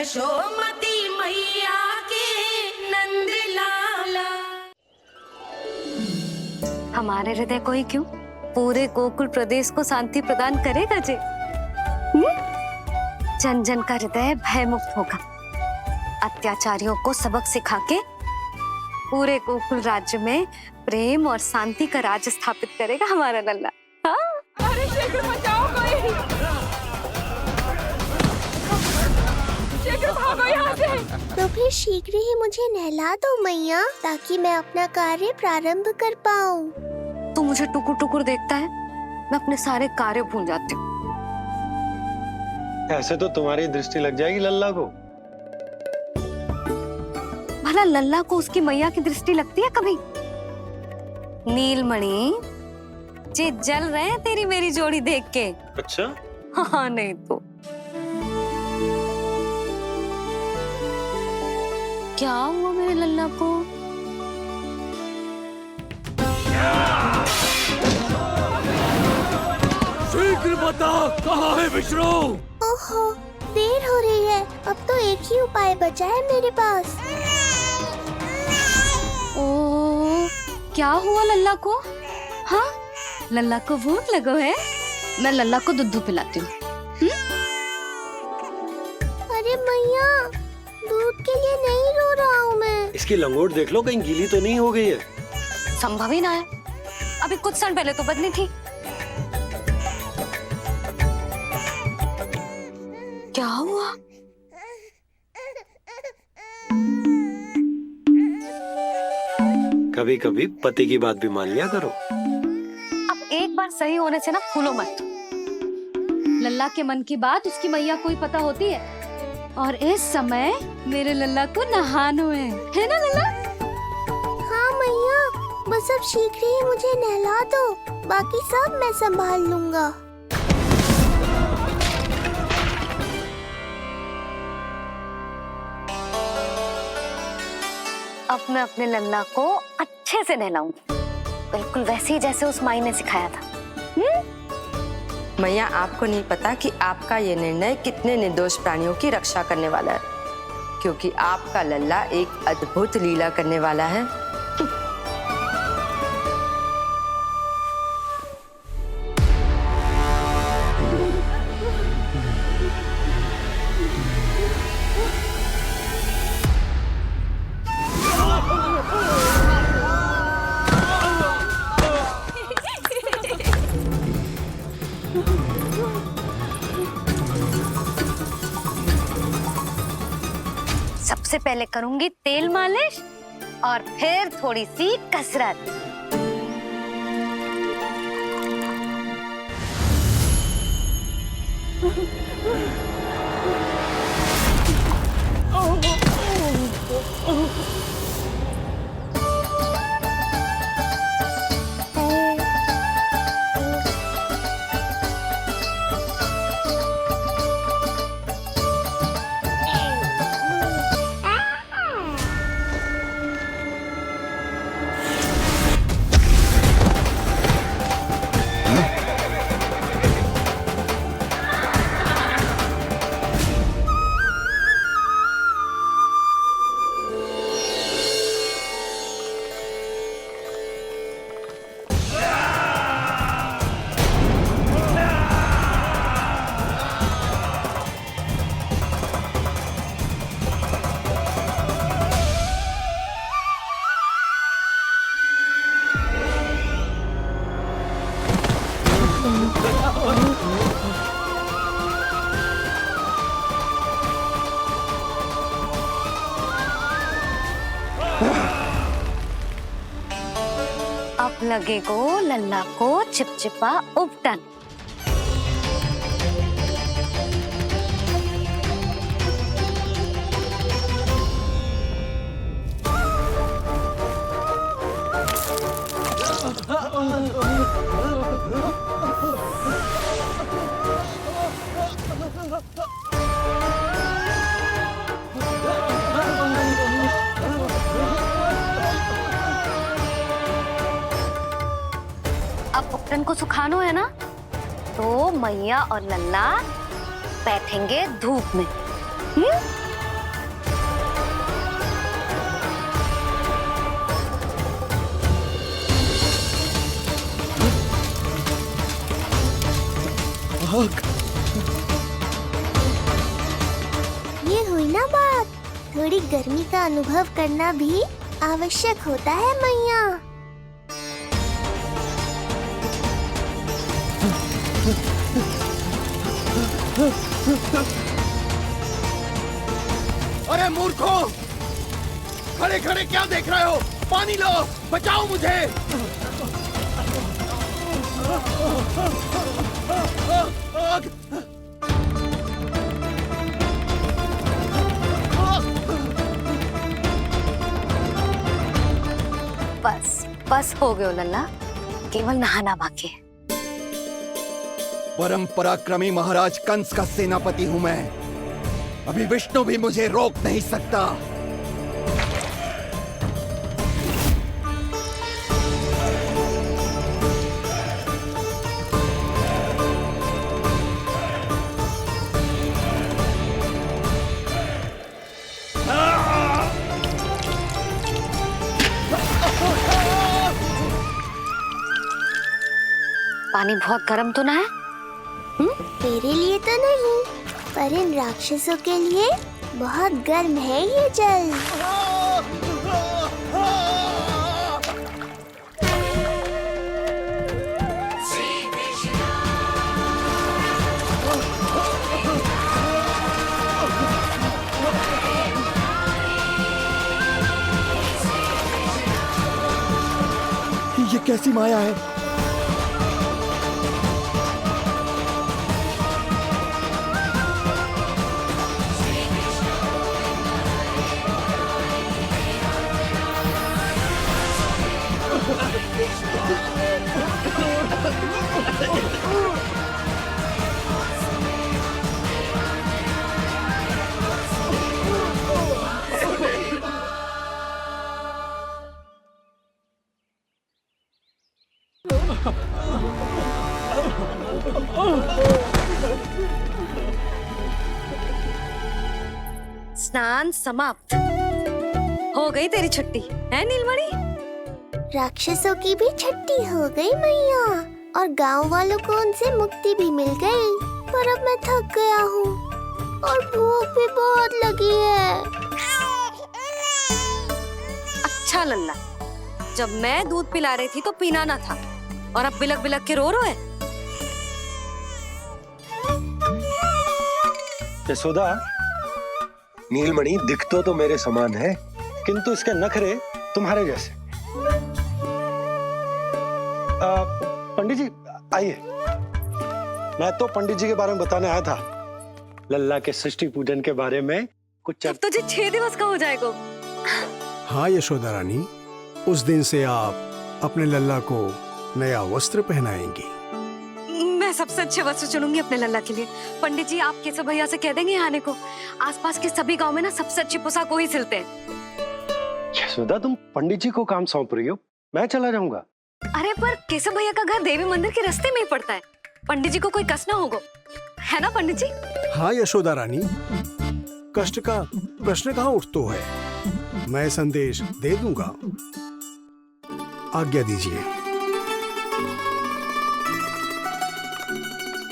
यशोमती मैया के नंद लाला। हमारे हृदय को ही क्यों, पूरे गोकुल प्रदेश को शांति प्रदान करेगा जी। जन जन का हृदय भयमुक्त होगा। अत्याचारियों को सबक सिखा के पूरे गोकुल राज्य में प्रेम और शांति का राज स्थापित करेगा हमारा लल्ला। हाँ? अरे शीघ्र बचाओ कोई, शीघ्र भागो यहाँ से। तो फिर शीघ्र ही मुझे नहला दो मैया, ताकि मैं अपना कार्य प्रारंभ कर पाऊँ। तू मुझे टुकुर टुकुर देखता है, मैं अपने सारे कार्य भूल जाती हूँ। ऐसे तो तुम्हारी दृष्टि लग जाएगी लल्ला को। भला लल्ला को उसकी मैया की दृष्टि लगती है कभी? नीलमणि जे जल रहे हैं तेरी मेरी जोड़ी देख के। अच्छा? हाँ नहीं तो क्या हुआ मेरे लल्ला को? शीघ्र बता, कहाँ है विष्णु? ओहो, देर हो रही है। अब तो एक ही उपाय बचा है मेरे पास। ओ, क्या हुआ लल्ला को? हाँ, लल्ला को भूख लगो है? मैं लल्ला को दूध पिलाती हूँ। अरे मैया, दूध के लिए नहीं रो रहा हूँ मैं। इसकी लंगोट देख लो, कहीं गीली तो नहीं हो गई है। संभव ही ना है, अभी कुछ क्षण पहले तो बदली थी। क्या हुआ? कभी कभी पति की बात भी मान लिया करो। अब एक बार सही होने से ना फूलो मत। लल्ला के मन की बात उसकी मैया को ही पता होती है, और इस समय मेरे लल्ला को नहानो है ना लल्ला? हाँ मैया, बस अब शीघ्र ही मुझे नहला दो, बाकी सब मैं संभाल लूंगा। अब मैं अपने लल्ला को अच्छे से नहलाऊंगी, बिल्कुल वैसे ही जैसे उस माई ने सिखाया था। मैया, आपको नहीं पता कि आपका ये निर्णय कितने निर्दोष प्राणियों की रक्षा करने वाला है, क्योंकि आपका लल्ला एक अद्भुत लीला करने वाला है। सबसे पहले करूंगी तेल मालिश और फिर थोड़ी सी कसरत। अब लगेगो लल्ला को चिपचिपा उपटन। अब उपटन को सुखानो है ना, तो मैया और लल्ला बैठेंगे धूप में। ये हुई ना बात, थोड़ी गर्मी का अनुभव करना भी आवश्यक होता है मैया। अरे मूर्खों, खड़े खड़े क्या देख रहे हो? पानी लो, बचाओ मुझे। बस बस हो गयो लल्ला, केवल नहाना बाकी है। परम पराक्रमी महाराज कंस का सेनापति हूं मैं। अभी विष्णु भी मुझे रोक नहीं सकता। पानी बहुत गर्म तो ना है? मेरे लिए तो नहीं, पर इन राक्षसों के लिए बहुत गर्म है ये जल। ये कैसी माया है? स्नान समाप्त। हो गई तेरी छुट्टी है नीलमणि? राक्षसों की भी छुट्टी हो गई मैया, और गांव वालों को उनसे मुक्ति भी मिल गई। पर अब मैं थक गया हूँ और भूख भी बहुत लगी है। अच्छा लल्ला, जब मैं दूध पिला रही थी तो पीना ना था, और अब बिलक बिलक के रो है। यशोदा, नीलमणि दिखतो तो मेरे समान है, किंतु इसके नखरे तुम्हारे जैसे। पंडित जी आइए। मैं तो पंडित जी के बारे में बताने आया था, लल्ला के सृष्टि पूजन के बारे में कुछ। अब तुझे 6 दिवस का हो जाएगा। हाँ यशोदा रानी, उस दिन से आप अपने लल्ला को नया वस्त्र पहनाएंगी। मैं सबसे अच्छे वस्त्र चुनूंगी अपने लल्ला के लिए। पंडित जी, आप केशव भैया से कह देंगे आने को। आसपास के सभी गांव में ना सबसे अच्छी पोशाक वही सिलते हैं। यशोदा, तुम पंडित जी को काम सौंप रही हो, मैं चला जाऊंगा। अरे पर केशव भैया का घर देवी मंदिर के रास्ते में ही पड़ता है, पंडित जी को कोई कष्ट ना होगा, है ना पंडित जी? हाँ यशोदा रानी, कष्ट का प्रश्न कहाँ उठतो है। मैं संदेश दे दूंगा। आज्ञा दीजिए।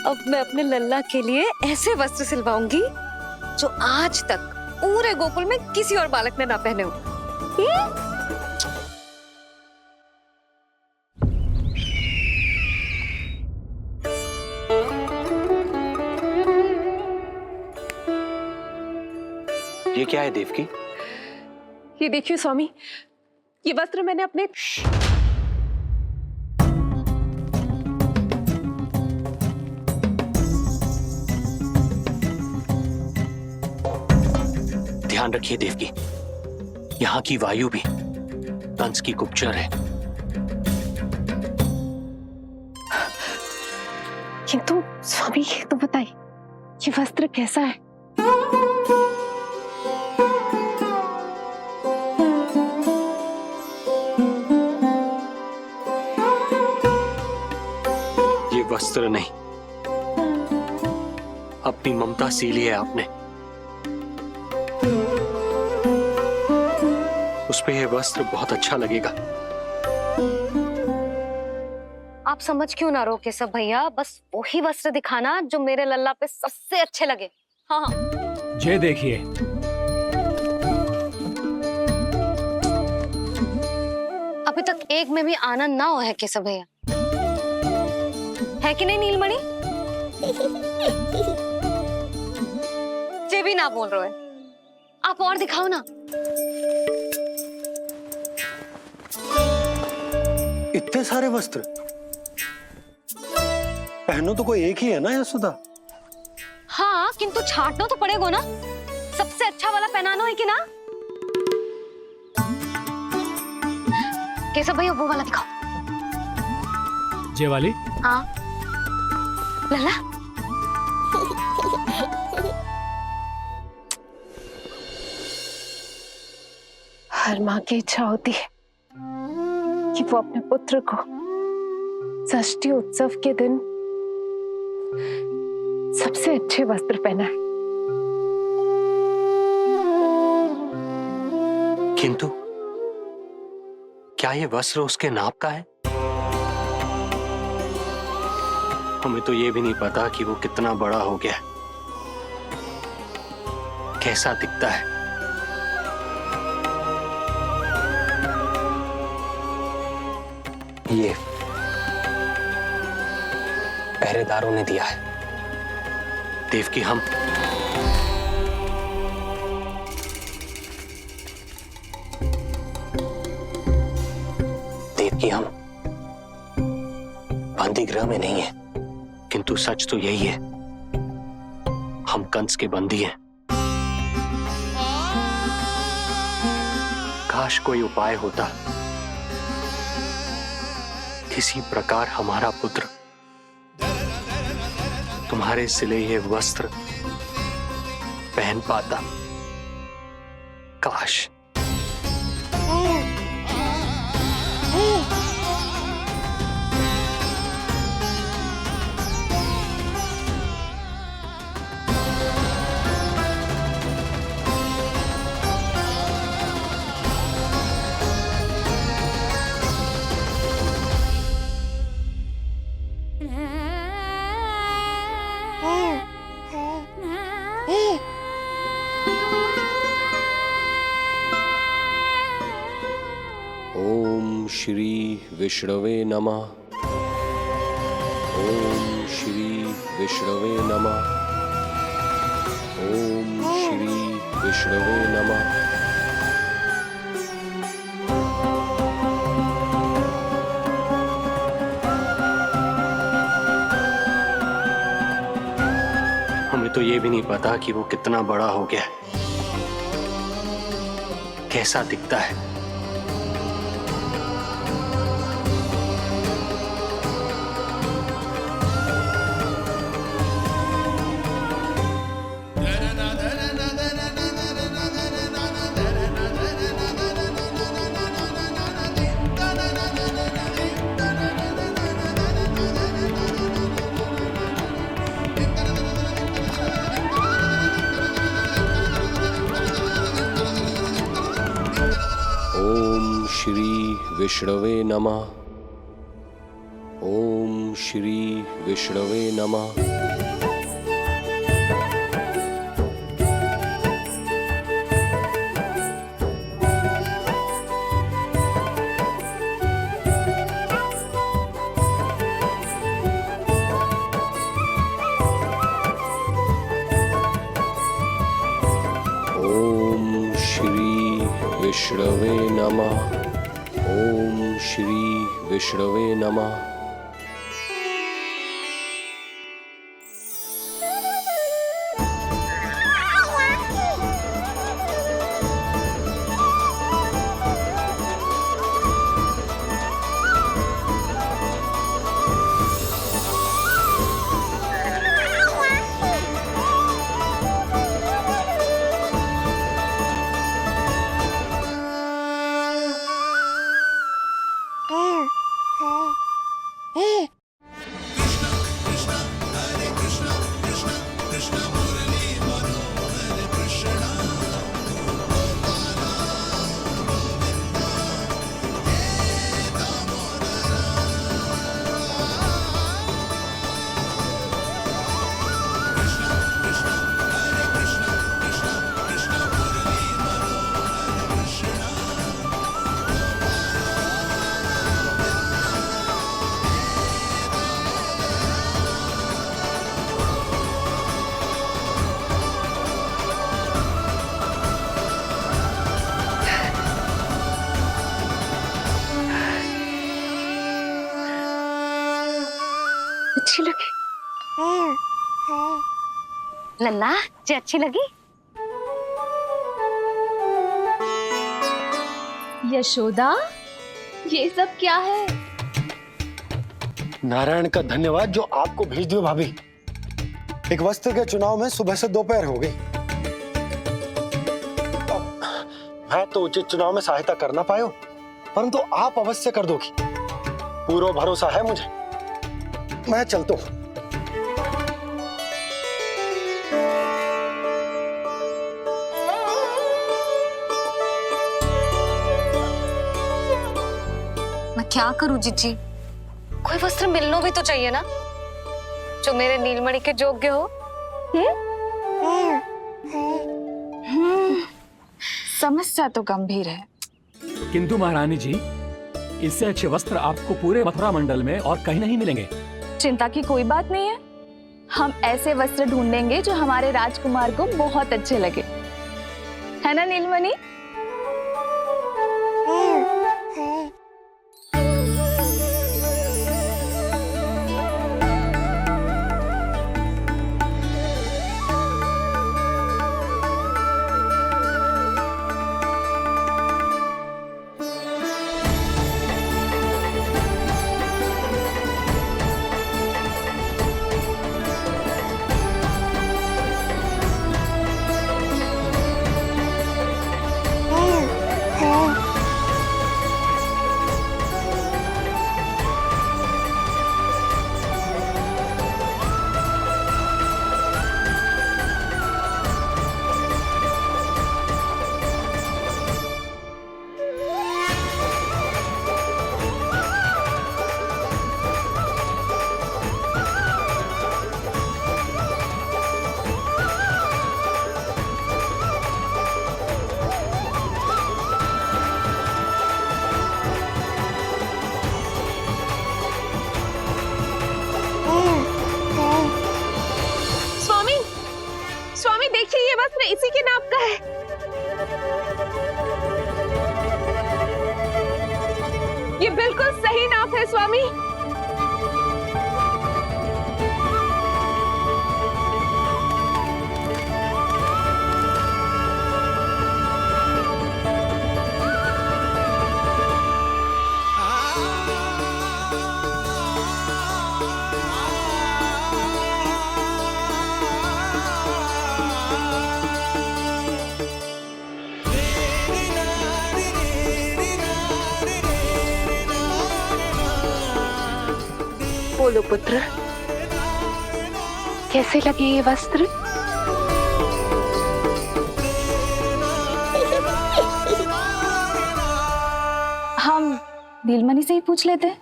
अब मैं अपने लल्ला के लिए ऐसे वस्त्र सिलवाऊंगी जो आज तक पूरे गोकुल में किसी और बालक ने ना पहने हो। ये क्या है देवकी? ये देखिए स्वामी, ये वस्त्र मैंने अपने ध्यान रखिए देवकी, यहाँ की वायु भी कंस की गुप्तचर है। किंतु स्वामी ये तो बताइए, ये वस्त्र कैसा है? ये वस्त्र नहीं, अपनी ममता सी ली है आपने। उस पे ये वस्त्र बहुत अच्छा लगेगा। आप समझ क्यों ना रहो केशव भैया, बस वही वस्त्र दिखाना जो मेरे लल्ला पे सबसे अच्छे लगे। हाँ हाँ। ये देखिए, अभी तक एक में भी आनंद ना हो है केशव भैया, है कि नहीं नीलमणि? ये भी ना बोल रहे हो, आप और दिखाओ ना। इतने सारे वस्त्र पहनो तो कोई एक ही है ना यशोदा? हाँ, किंतु छांटना तो पड़ेगा ना, सबसे अच्छा वाला पहनाना है कि ना। केशव भैया वो वाला दिखाओ। ये वाली? हाँ लल्ला। हर माँ की इच्छा होती है कि वो अपने पुत्र को षष्ठी उत्सव के दिन सबसे अच्छे वस्त्र पहनाए। किंतु क्या ये वस्त्र उसके नाप का है? हमें तो ये भी नहीं पता कि वो कितना बड़ा हो गया, कैसा दिखता है। ये पहरेदारों ने दिया है। देवकी, हम बंदी गृह में नहीं है, किंतु सच तो यही है, हम कंस के बंदी हैं। काश कोई उपाय होता, किसी प्रकार हमारा पुत्र तुम्हारे सिले ये वस्त्र पहन पाता। काश। ओम श्री विष्णवे नमः। ओम श्री विष्णवे नमः। ओम श्री विष्णवे नमः। हमें तो ये भी नहीं पता कि वो कितना बड़ा हो गया, कैसा दिखता है। ओम श्री विष्णवे नमः। ओम श्री विष्णवे नमः। ओम श्री विष्णवे नमः। ओम श्री विष्णवे नमः। लल्ला जी अच्छी लगी? यशोदा, ये सब क्या है? नारायण का धन्यवाद जो आपको भेज दियो भाभी। एक वस्त्र के चुनाव में सुबह से दोपहर हो गई। मैं तो उचित चुनाव में सहायता कर ना पायो, परंतु आप अवश्य कर दोगी, पूरा भरोसा है मुझे। मैं चलता हूं। मैं क्या करूं जीजी? कोई वस्त्र मिलना भी तो चाहिए ना, जो मेरे नीलमणि के योग्य हो। समस्या तो गंभीर है, किंतु महारानी जी, इससे अच्छे वस्त्र आपको पूरे मथुरा मंडल में और कहीं नहीं मिलेंगे। चिंता की कोई बात नहीं है। हम ऐसे वस्त्र ढूंढेंगे जो हमारे राजकुमार को बहुत अच्छे लगे, है ना नीलमणि? स्वामी देखिए, ये वस्त्र इसी के नाप का है। ये बिल्कुल सही नाप है स्वामी। बोलो पुत्र, कैसे लगे ये वस्त्र? हम नीलमणि से ही पूछ लेते।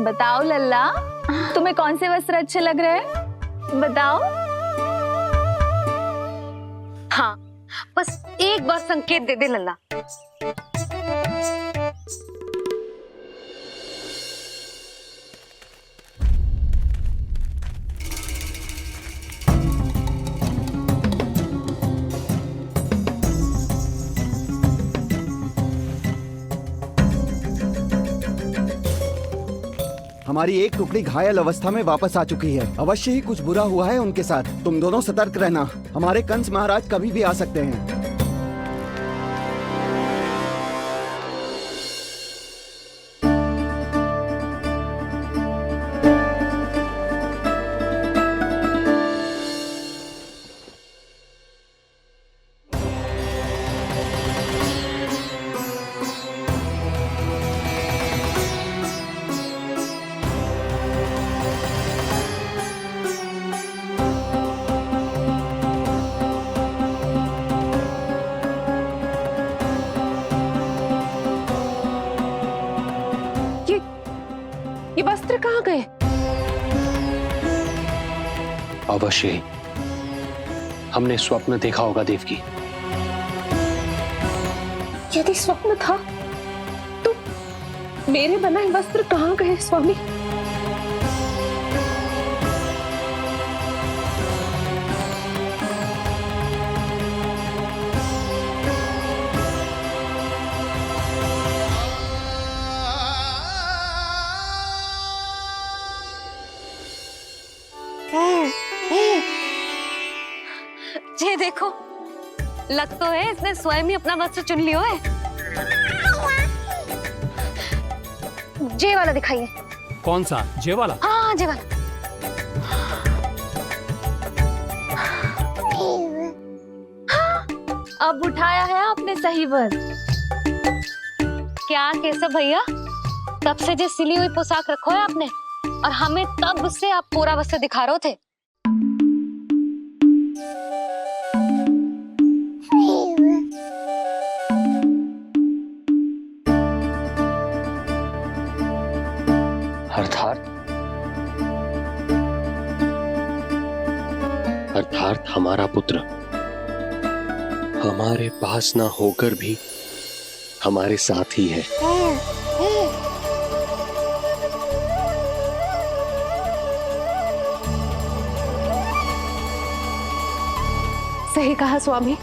बताओ लल्ला, तुम्हें कौन से वस्त्र अच्छे लग रहे हैं? बताओ। हाँ, बस एक बार संकेत दे दे लल्ला। हमारी एक टुकड़ी घायल अवस्था में वापस आ चुकी है। अवश्य ही कुछ बुरा हुआ है उनके साथ। तुम दोनों सतर्क रहना, हमारे कंस महाराज कभी भी आ सकते हैं। ये वस्त्र कहाँ गए? अवश्य ही हमने स्वप्न देखा होगा देवकी। यदि स्वप्न था तो मेरे बनाए वस्त्र कहाँ गए स्वामी? लग तो है इसने स्वयं ही अपना वस्त्र चुन लियो है। जे वाला दिखाइए। कौन सा? जे वाला? हाँ जे वाला। अब उठाया है आपने सही वस्त्र। क्या केशव भैया, तब से जो सिली हुई पोशाक रखो है आपने, और हमें तब से आप पूरा वस्त्र दिखा रहे थे। अर्थात हमारा पुत्र हमारे पास ना होकर भी हमारे साथ ही है। सही कहा स्वामी,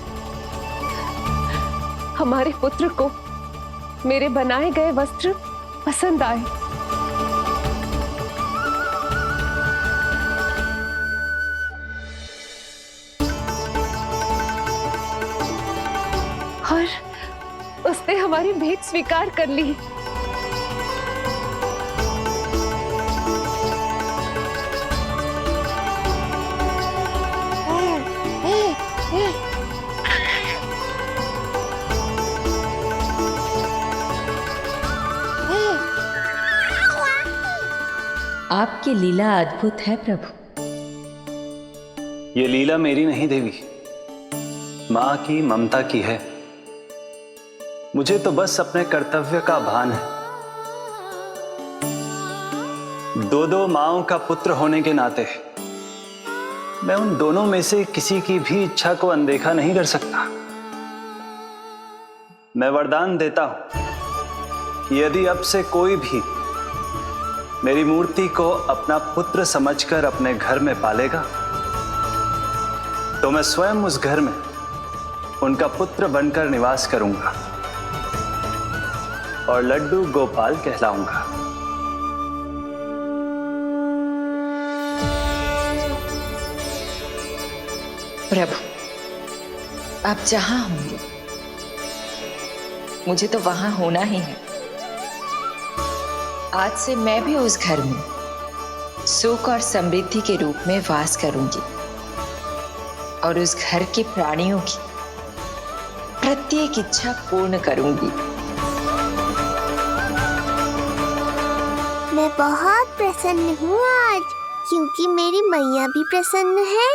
हमारे पुत्र को मेरे बनाए गए वस्त्र पसंद आए। और उसने हमारी भेंट स्वीकार कर ली। आपकी लीला अद्भुत है प्रभु। ये लीला मेरी नहीं देवी, माँ की ममता की है। मुझे तो बस अपने कर्तव्य का भान है। दो माँओं का पुत्र होने के नाते मैं उन दोनों में से किसी की भी इच्छा को अनदेखा नहीं कर सकता। मैं वरदान देता हूं कि यदि अब से कोई भी मेरी मूर्ति को अपना पुत्र समझकर अपने घर में पालेगा, तो मैं स्वयं उस घर में उनका पुत्र बनकर निवास करूंगा और लड्डू गोपाल कहलाऊंगा। प्रभु, आप जहां होंगे मुझे तो वहां होना ही है। आज से मैं भी उस घर में सुख और समृद्धि के रूप में वास करूंगी और उस घर के प्राणियों की प्रत्येक इच्छा पूर्ण करूंगी। मैं बहुत प्रसन्न हूँ आज, क्योंकि मेरी मैया भी प्रसन्न है